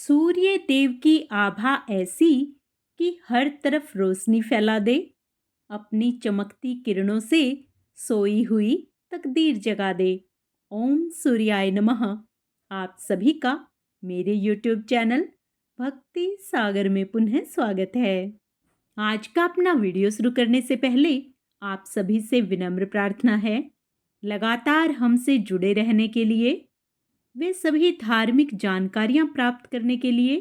सूर्य देव की आभा ऐसी कि हर तरफ रोशनी फैला दे। अपनी चमकती किरणों से सोई हुई तकदीर जगा दे। ओम सूर्याय नमः। आप सभी का मेरे YouTube चैनल भक्ति सागर में पुनः स्वागत है। आज का अपना वीडियो शुरू करने से पहले आप सभी से विनम्र प्रार्थना है, लगातार हमसे जुड़े रहने के लिए, वे सभी धार्मिक जानकारियां प्राप्त करने के लिए,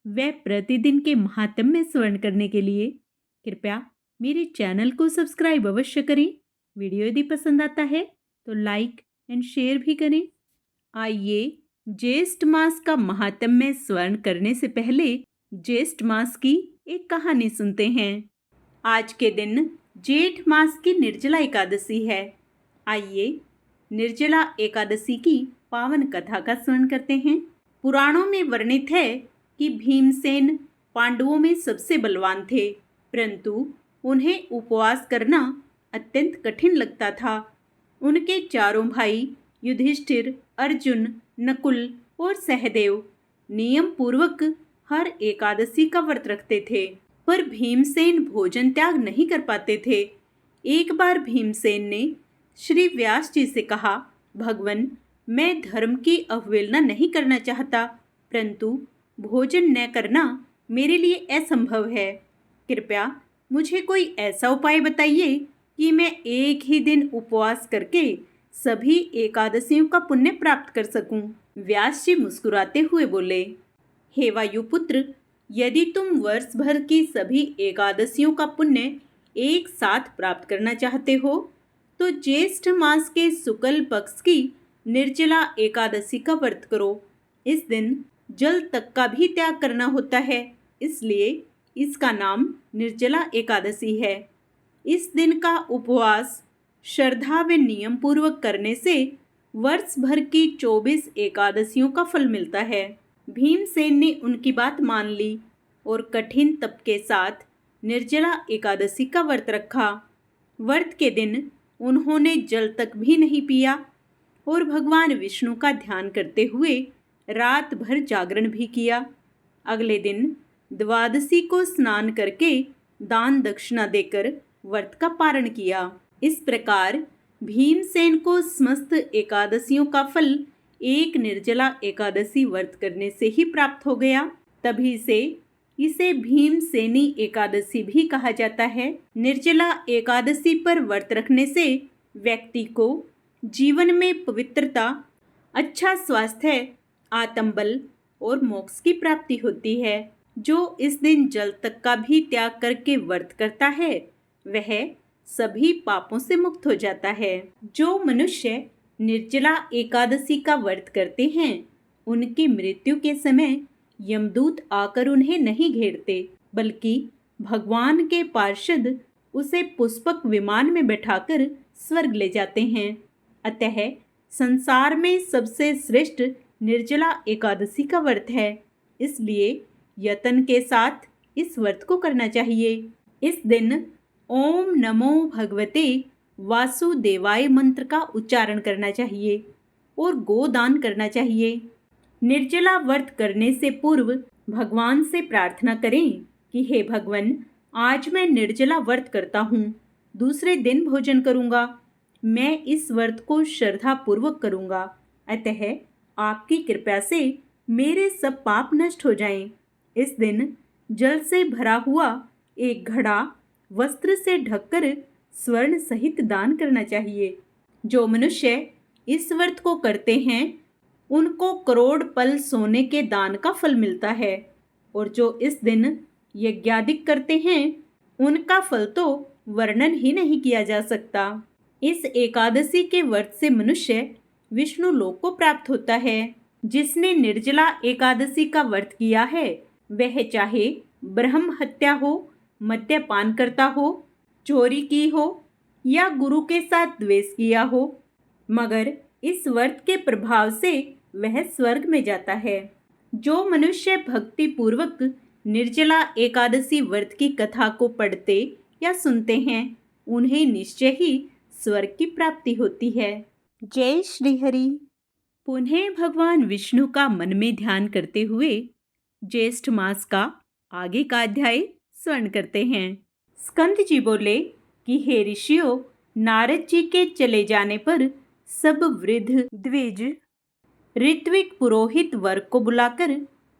वे प्रतिदिन के महात्म्य स्मरण करने के लिए कृपया मेरे चैनल को सब्सक्राइब अवश्य करें। वीडियो यदि पसंद आता है तो लाइक एंड शेयर भी करें। आइए ज्येष्ठ मास का महात्म्य स्मरण करने से पहले ज्येष्ठ मास की एक कहानी सुनते हैं। आज के दिन जेठ मास की निर्जला एकादशी है। आइए निर्जला एकादशी की पावन कथा का स्मरण करते हैं। पुराणों में वर्णित है कि भीमसेन पांडवों में सबसे बलवान थे, परंतु उन्हें उपवास करना अत्यंत कठिन लगता था। उनके चारों भाई युधिष्ठिर, अर्जुन, नकुल और सहदेव नियम पूर्वक हर एकादशी का व्रत रखते थे, पर भीमसेन भोजन त्याग नहीं कर पाते थे। एक बार भीमसेन ने श्री व्यास जी से कहा, भगवन, मैं धर्म की अवहेलना नहीं करना चाहता, परंतु भोजन न करना मेरे लिए असंभव है। कृपया मुझे कोई ऐसा उपाय बताइए कि मैं एक ही दिन उपवास करके सभी एकादशियों का पुण्य प्राप्त कर सकूं। व्यास जी मुस्कुराते हुए बोले, हे वायुपुत्र, यदि तुम वर्ष भर की सभी एकादशियों का पुण्य एक साथ प्राप्त करना चाहते हो तो ज्येष्ठ मास के शुक्ल पक्ष की निर्जला एकादशी का व्रत करो। इस दिन जल तक का भी त्याग करना होता है, इसलिए इसका नाम निर्जला एकादशी है। इस दिन का उपवास श्रद्धा व नियम पूर्वक करने से वर्ष भर की 24 एकादशियों का फल मिलता है। भीमसेन ने उनकी बात मान ली और कठिन तप के साथ निर्जला एकादशी का व्रत रखा। व्रत के दिन उन्होंने जल तक भी नहीं पिया और भगवान विष्णु का ध्यान करते हुए रात भर जागरण भी किया। अगले दिन द्वादशी को स्नान करके दान दक्षिणा देकर व्रत का पारण किया। इस प्रकार भीमसेन को समस्त एकादशियों का फल एक निर्जला एकादशी व्रत करने से ही प्राप्त हो गया। तभी से इसे भीमसेनी एकादशी भी कहा जाता है। निर्जला एकादशी पर व्रत रखने से व्यक्ति को जीवन में पवित्रता, अच्छा स्वास्थ्य, आत्मबल और मोक्ष की प्राप्ति होती है। जो इस दिन जल तक का भी त्याग करके व्रत करता है वह सभी पापों से मुक्त हो जाता है। जो मनुष्य निर्जला एकादशी का व्रत करते हैं उनकी मृत्यु के समय यमदूत आकर उन्हें नहीं घेरते, बल्कि भगवान के पार्षद उसे पुष्पक विमान में बैठाकर स्वर्ग ले जाते हैं। अतः संसार में सबसे श्रेष्ठ निर्जला एकादशी का व्रत है, इसलिए यत्न के साथ इस व्रत को करना चाहिए। इस दिन ओम नमो भगवते वासुदेवाय मंत्र का उच्चारण करना चाहिए और गोदान करना चाहिए। निर्जला व्रत करने से पूर्व भगवान से प्रार्थना करें कि हे भगवान, आज मैं निर्जला व्रत करता हूँ, दूसरे दिन भोजन करूँगा। मैं इस व्रत को श्रद्धा पूर्वक करूँगा, अतः आपकी कृपा से मेरे सब पाप नष्ट हो जाएं। इस दिन जल से भरा हुआ एक घड़ा वस्त्र से ढककर स्वर्ण सहित दान करना चाहिए। जो मनुष्य इस व्रत को करते हैं उनको करोड़ पल सोने के दान का फल मिलता है, और जो इस दिन यज्ञादिक करते हैं उनका फल तो वर्णन ही नहीं किया जा सकता। इस एकादशी के व्रत से मनुष्य विष्णु लोक को प्राप्त होता है। जिसने निर्जला एकादशी का व्रत किया है वह चाहे ब्रह्म हत्या हो, मद्यपान करता हो, चोरी की हो या गुरु के साथ द्वेष किया हो, मगर इस व्रत के प्रभाव से वह स्वर्ग में जाता है। जो मनुष्य भक्ति पूर्वक निर्जला एकादशी व्रत की कथा को पढ़ते या सुनते हैं उन्हें निश्चय ही स्वर्ग की प्राप्ति होती है। जय श्री हरि। पुनः भगवान विष्णु का मन में ध्यान करते हुए ज्येष्ठ मास का आगे का अध्याय स्वर्ण करते हैं। स्कंद जी बोले कि हे ऋषियों, नारद जी के चले जाने पर सब वृद्ध द्विज ऋत्विक पुरोहित वर्ग को बुलाकर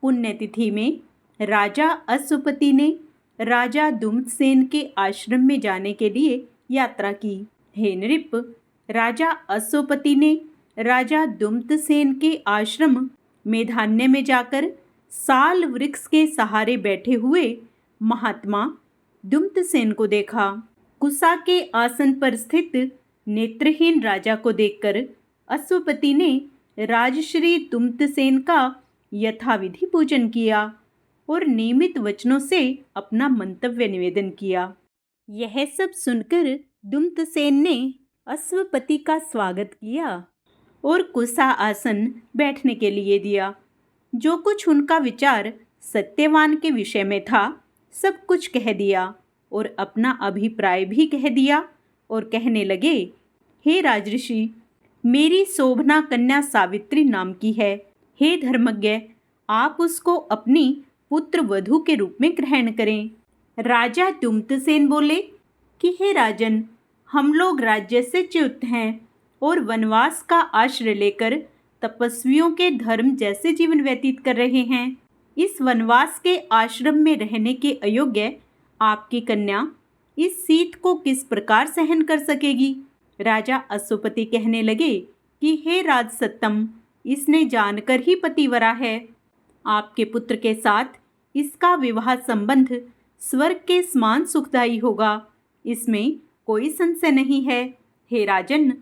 पुण्यतिथि में राजा अश्वपति ने राजा दुम्तसेन के आश्रम में जाने के लिए यात्रा की। हे नृप, राजा अश्वपति ने राजा दुम्तसेन के आश्रम मेधान्य में जाकर साल वृक्ष के सहारे बैठे हुए महात्मा दुम्तसेन को देखा। कुसा के आसन पर स्थित नेत्रहीन राजा को देखकर अश्वपति ने राजश्री दुम्तसेन का यथाविधि पूजन किया और नियमित वचनों से अपना मंतव्य निवेदन किया। यह सब सुनकर दुम्तसेन ने अश्वपति का स्वागत किया और कुसा आसन बैठने के लिए दिया। जो कुछ उनका विचार सत्यवान के विषय में था सब कुछ कह दिया और अपना अभिप्राय भी कह दिया और कहने लगे, हे राजऋषि, मेरी शोभना कन्या सावित्री नाम की है। हे धर्मज्ञ, आप उसको अपनी पुत्र वधू के रूप में ग्रहण करें। राजा दुम्तसेन बोले कि हे राजन, हम लोग राज्य से च्युत हैं और वनवास का आश्रय लेकर तपस्वियों के धर्म जैसे जीवन व्यतीत कर रहे हैं। इस वनवास के आश्रम में रहने के अयोग्य आपकी कन्या इस शीत को किस प्रकार सहन कर सकेगी। राजा अश्वपति कहने लगे कि हे राजसत्तम, इसने जानकर ही पतिव्रता है। आपके पुत्र के साथ इसका विवाह संबंध स्वर्ग के समान सुखदायी होगा, इसमें कोई संशय नहीं है। हे राजन,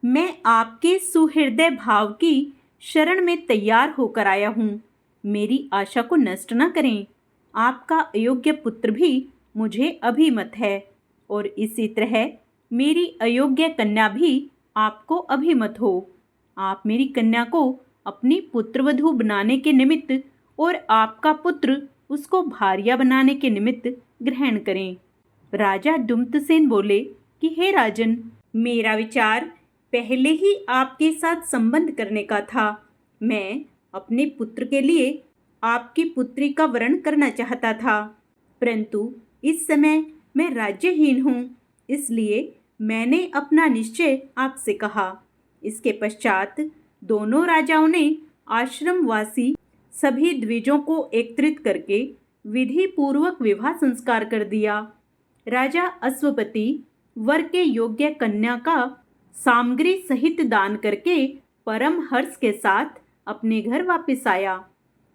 मैं आपके सुहृदय भाव की शरण में तैयार होकर आया हूँ। मेरी आशा को नष्ट न करें। आपका अयोग्य पुत्र भी मुझे अभिमत है और इसी तरह मेरी अयोग्य कन्या भी आपको अभिमत हो। आप मेरी कन्या को अपनी पुत्रवधू बनाने के निमित्त और आपका पुत्र उसको भार्या बनाने के निमित्त ग्रहण करें। राजा दुम्तसेन बोले कि हे राजन, मेरा विचार पहले ही आपके साथ संबंध करने का था। मैं अपने पुत्र के लिए आपकी पुत्री का वरण करना चाहता था, परंतु इस समय मैं राज्यहीन हूँ, इसलिए मैंने अपना निश्चय आपसे कहा। इसके पश्चात दोनों राजाओं ने आश्रमवासी सभी द्विजों को एकत्रित करके विधि पूर्वक विवाह संस्कार कर दिया। राजा अश्वपति वर के योग्य कन्या का सामग्री सहित दान करके परम हर्ष के साथ अपने घर वापस आया।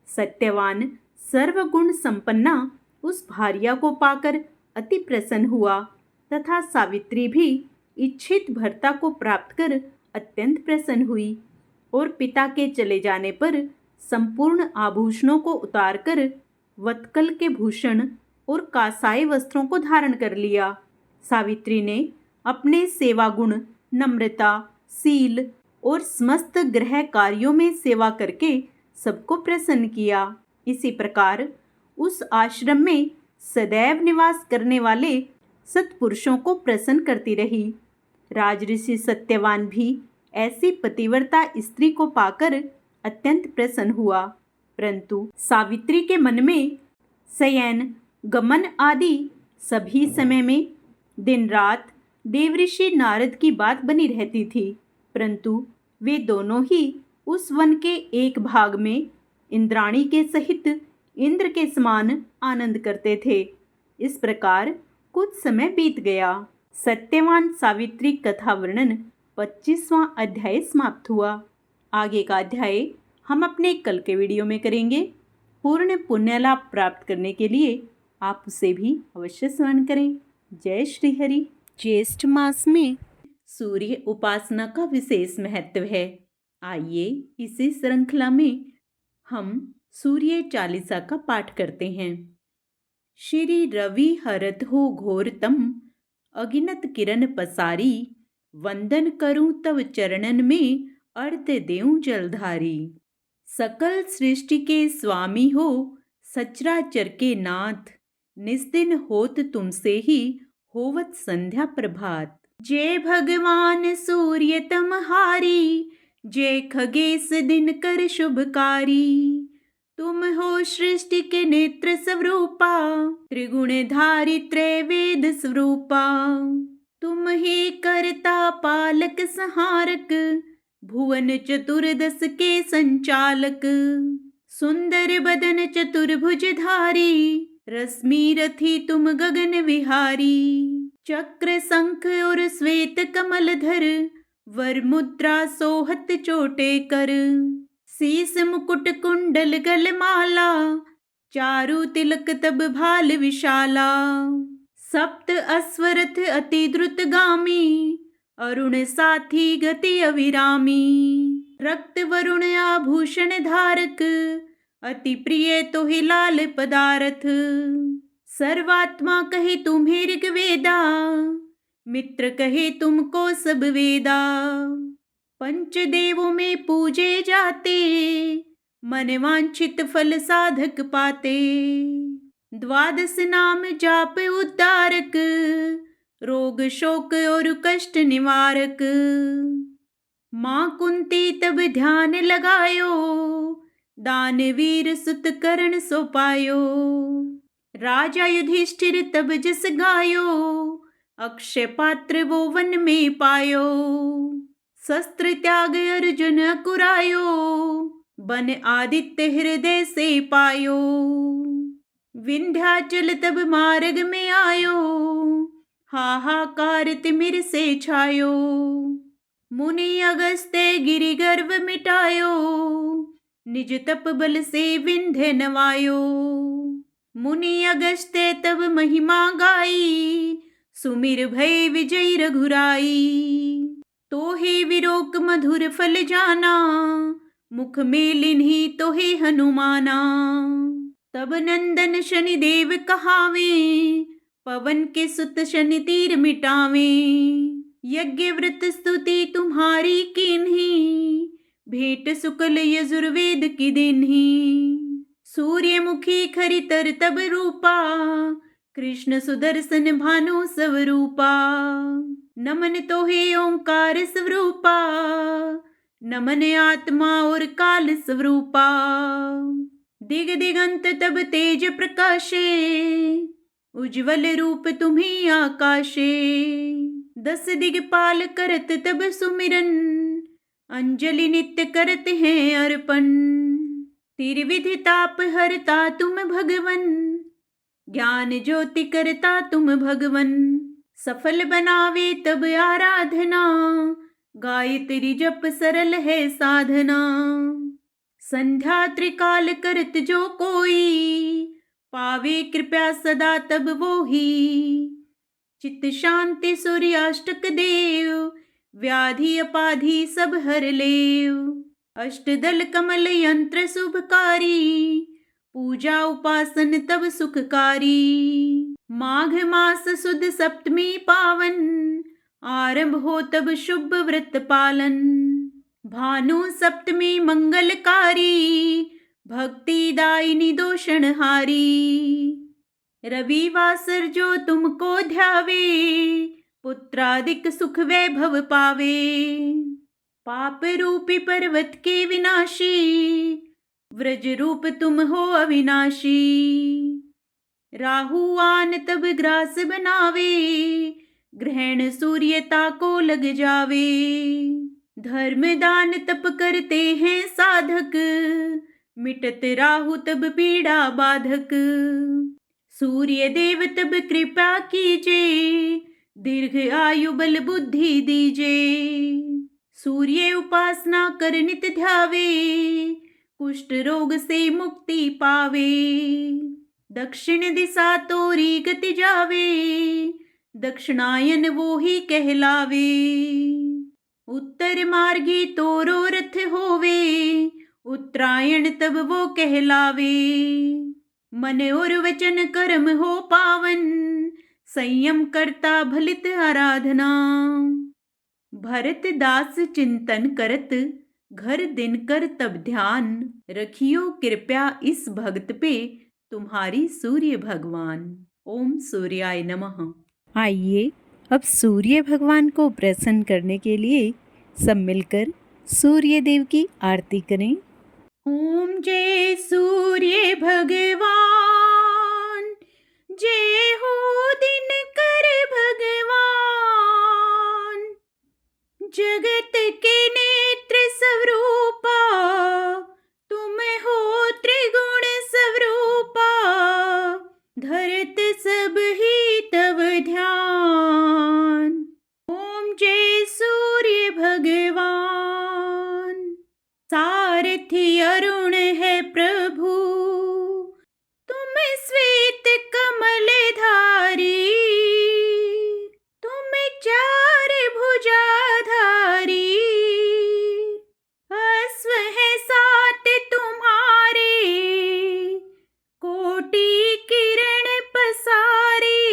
सत्यवान सर्वगुण संपन्ना उस भार्या को पाकर अति प्रसन्न हुआ तथा सावित्री भी इच्छित भर्ता को प्राप्त कर अत्यंत प्रसन्न हुई और पिता के चले जाने पर संपूर्ण आभूषणों को उतारकर वत्कल के भूषण और कासाई वस्त्रों को धारण कर लिया। सावित्री ने अपने सेवा गुण, नम्रता, शील और समस्त गृह कार्यों में सेवा करके सबको प्रसन्न किया। इसी प्रकार उस आश्रम में सदैव निवास करने वाले सत्पुरुषों को प्रसन्न करती रही। राजऋषि सत्यवान भी ऐसी पतिव्रता स्त्री को पाकर अत्यंत प्रसन्न हुआ, परंतु सावित्री के मन में शयन, गमन आदि सभी समय में दिन रात देवऋषि नारद की बात बनी रहती थी, परंतु वे दोनों ही उस वन के एक भाग में इंद्राणी के सहित इंद्र के समान आनंद करते थे। इस प्रकार कुछ समय बीत गया। सत्यवान सावित्री कथा वर्णन 25वां अध्याय समाप्त हुआ। आगे का अध्याय हम अपने कल के वीडियो में करेंगे। पूर्ण पुण्य लाभ प्राप्त करने के लिए आप उसे भी अवश्य स्मरण करें। जय श्री हरि। ज्येष्ठ मास में सूर्य उपासना का विशेष महत्व है। आइए इसी श्रृंखला में हम सूर्य चालीसा का पाठ करते हैं। श्री रवि हरत हो घोरतम, अगिनत किरण पसारी, वंदन करूं तव चरणन में, अर्घ देऊं जलधारी। सकल सृष्टि के स्वामी हो, सचराचर के नाथ, निस्दिन होत तुमसे ही, होवत संध्या प्रभात। जय भगवान सूर्य तमहारी, जय खगेश दिनकर शुभकारी। तुम हो सृष्टि के नेत्र स्वरूपा, त्रिगुण धारी त्रैवेद स्वरूपा। तुम ही करता पालक संहारक, भुवन चतुर्दश के संचालक। सुंदर बदन चतुर्भुज धारी, रश्मि रथी तुम गगन विहारी। चक्र शंख और श्वेत कमल धर, वर मुद्रा सोहत चोटे कर। शीस मुकुट कुंडल गल माला, चारु तिलक तब भाल विशाला। सप्त अश्वरथ अति द्रुत गामी, अरुण साथी गति अविरामी। रक्त वरुण आभूषण धारक, अति प्रिय तो ही लाल पदारथ। सर्वात्मा कहे तुम्हें ऋग्वेदा, मित्र कहे तुमको सब वेदा। पंचदेवों में पूजे जाते, मन वांछित फल साधक पाते। द्वादश नाम जाप उद्धारक, रोग शोक और कष्ट निवारक। माँ कुंती तब ध्यान लगायो, दानवीर सुत करण सो पायो। राजा युधिष्ठिर तब जस गायो, अक्षय पात्र वो वन में पायो। शस्त्र त्याग अर्जुन अकुरायो, बन आदित्य हृदय से पायो। विंध्याचल तब मार्ग में आयो, हाहाकार तिमिर से छायो। मुनि अगस्त्य गिरि गर्व मिटायो, निज तप बल से विंध्य नवायो। मुनि अगस्त्य तब महिमा गाई, सुमिर भय विजय रघुराई। तो ही विरोक मधुर फल जाना, मुख में लिन्ही तो ही हनुमाना। तब नंदन शनि देव कहावे, पवन के सुत शनि तीर मिटावे। यज्ञ व्रत स्तुति तुम्हारी कीन्ही, भेंट शुक्ल यजुर्वेद की दिन्ही। सूर्यमुखी खरितर तब रूपा, कृष्ण सुदर्शन भानु स्वरूपा। नमन तो हे ओंकार स्वरूपा, नमन आत्मा और काल स्वरूपा। दिग दिगंत तब तेज प्रकाशे, उज्ज्वल रूप तुम्ही आकाशे। 10 दिगपाल करत तब सुमिरन, अंजलि नित्य करत हैं अर्पण। त्रिविधि ताप हरता तुम भगवन, ज्ञान ज्योति करता तुम भगवन। सफल बनावे तब आराधना, गायत्री जप सरल है साधना। संध्या त्रिकाल करत जो कोई, पावे कृपया सदा तब वो ही। चित्त शांति सूर्याष्टक देव, व्याधि अपाधि सब हर लेव। अष्टदल कमल यंत्र शुभकारी, पूजा उपासन तब सुखकारी। माघ मास सुद सप्तमी पावन, आरंभ हो तब शुभ व्रत पालन। भानु सप्तमी मंगलकारी, भक्ति दायिनी दोषणहारी। रविवासर जो तुमको ध्यावे, पुत्रादिक सुख वैभव पावे। पाप रूपी पर्वत के विनाशी, व्रज रूप तुम हो अविनाशी। राहु आन तब ग्रास बनावे, ग्रहण सूर्यता को लग जावे। धर्म दान तप करते हैं साधक, मिटत राहु तब पीड़ा बाधक। सूर्य देव तब कृपा कीजे, दीर्घ आयु बल बुद्धि दीजे। सूर्य उपासना कर नित ध्यावे, कुष्ठ रोग से मुक्ति पावे। दक्षिण दिशा तोरी गति जावे, दक्षिणायन वो ही कहलावे। उत्तर मार्गी तोरो रथ होवे, उत्तरायण तब वो कहलावे। मन और वचन कर्म हो पावन, संयम करता भलित आराधना। भरत दास चिंतन करत, घर दिन कर तब ध्यान। रखियो कृपया इस भक्त पे, तुम्हारी सूर्य भगवान। ओम सूर्याय नमः। आइए अब सूर्य भगवान को प्रसन्न करने के लिए सब मिलकर सूर्य देव की आरती करें। ओम जय सूर्य भगवान, जय हो दिनकर भगवान। जगत के नेत्र स्वरूपा, तुम हो त्रिगुण स्वरूपा। धरत सब ही तव ध्यान। ओम जय सूर्य भगवान। सारथी अरुण है प्रभु, तुम श्वेत कमलधारी। तुम चार भुजाधारी, अश्व है सात तुम्हारे। कोटि किरण पसारी,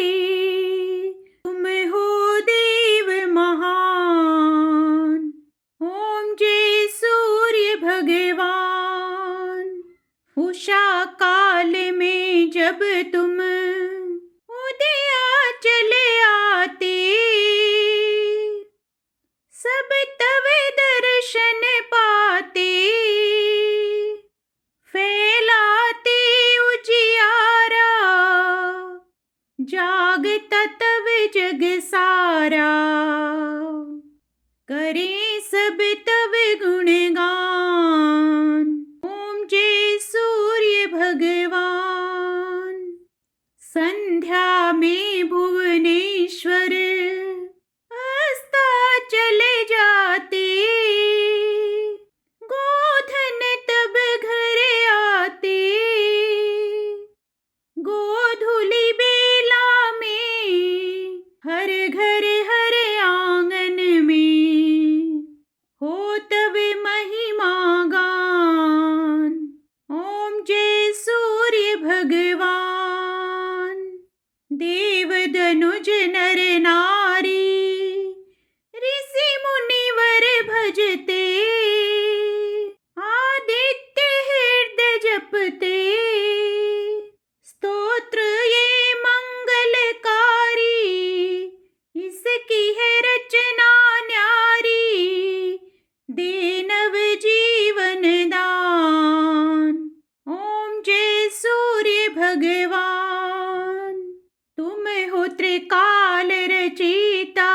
तुम हो देव महान। ओम जय सूर्य भगवान। उषा काल में जब तुम उदया चले आते, सब तव दर्शन पाते। फैलाते उजियारा, जागता तव जग सारा। करें सब तव गुणगान। ओम जय सूर्य भगवान। संध्या में भुवनेश्वर अस्ताचल जाते, गोधन तब घर आते। गोधूलि बेला में हर घर हर आंगन में, हो तब महिमा गान। ओम जय सूर्य भगवान। देव दनुज नर नारी, ऋषि मुनिवर भजते। आदित्य हृदय जपते, स्तोत्र ये मंगलकारी। इसकी है रचना न्यारी, दे नव जीवन दान। ओम जय सूर्य भगवान। तुम हो त्रिकाल रचयिता,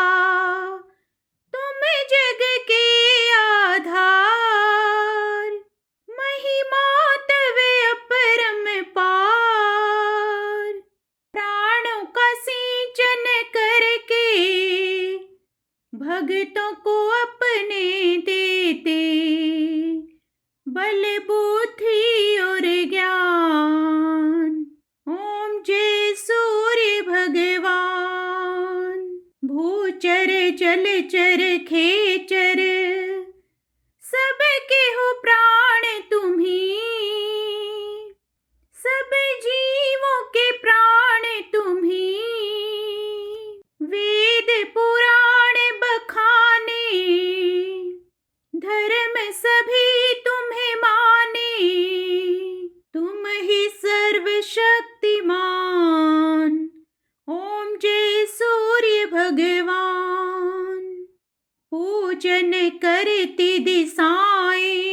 तुम जग के आधार। महिमा तव अपरंपार, प्राणों का सिंचन करके भक्तों को अपने देते। बल बुद्धि और ज्ञान। ओम जय सूर्य भगवान। भूचर जलचर खेचर, सबके हो प्राण तुम्ही। सब जीवों के प्राण तुम्ही। वेद पुराण बखाने, धर्म सभी तुम्हें माने। तुम ही सर्वशक्तिमान। ओम जय सूर्य भगवान। पूजन करती दिशाएं,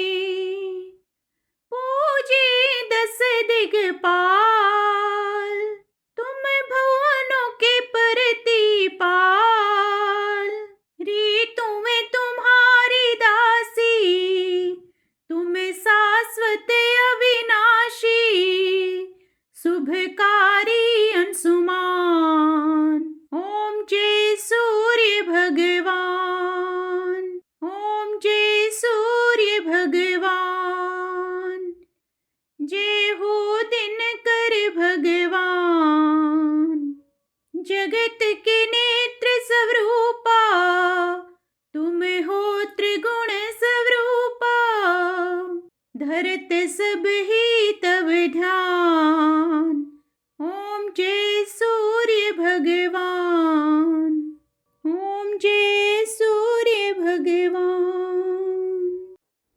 पूजे दस दिगपाल। तुम भुवनों के प्रतिपाल। ऋतुएं तुम्हारी दासी, तुम शाश्वत अविनाशी। शुभकारी अंशुमान। ओम जय सूर्य भगवान। ओम जय सूर्य भगवान। जय हो दिनकर भगवान। जगत के नेत्र स्वरूपा, तुम हो त्रिगुण स्वरूपा। धरत सब ही तव ध्यान। ओम जय सूर्य भगवान। ओम जय सूर्य भगवान।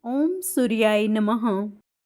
ओम सूर्याय नमः।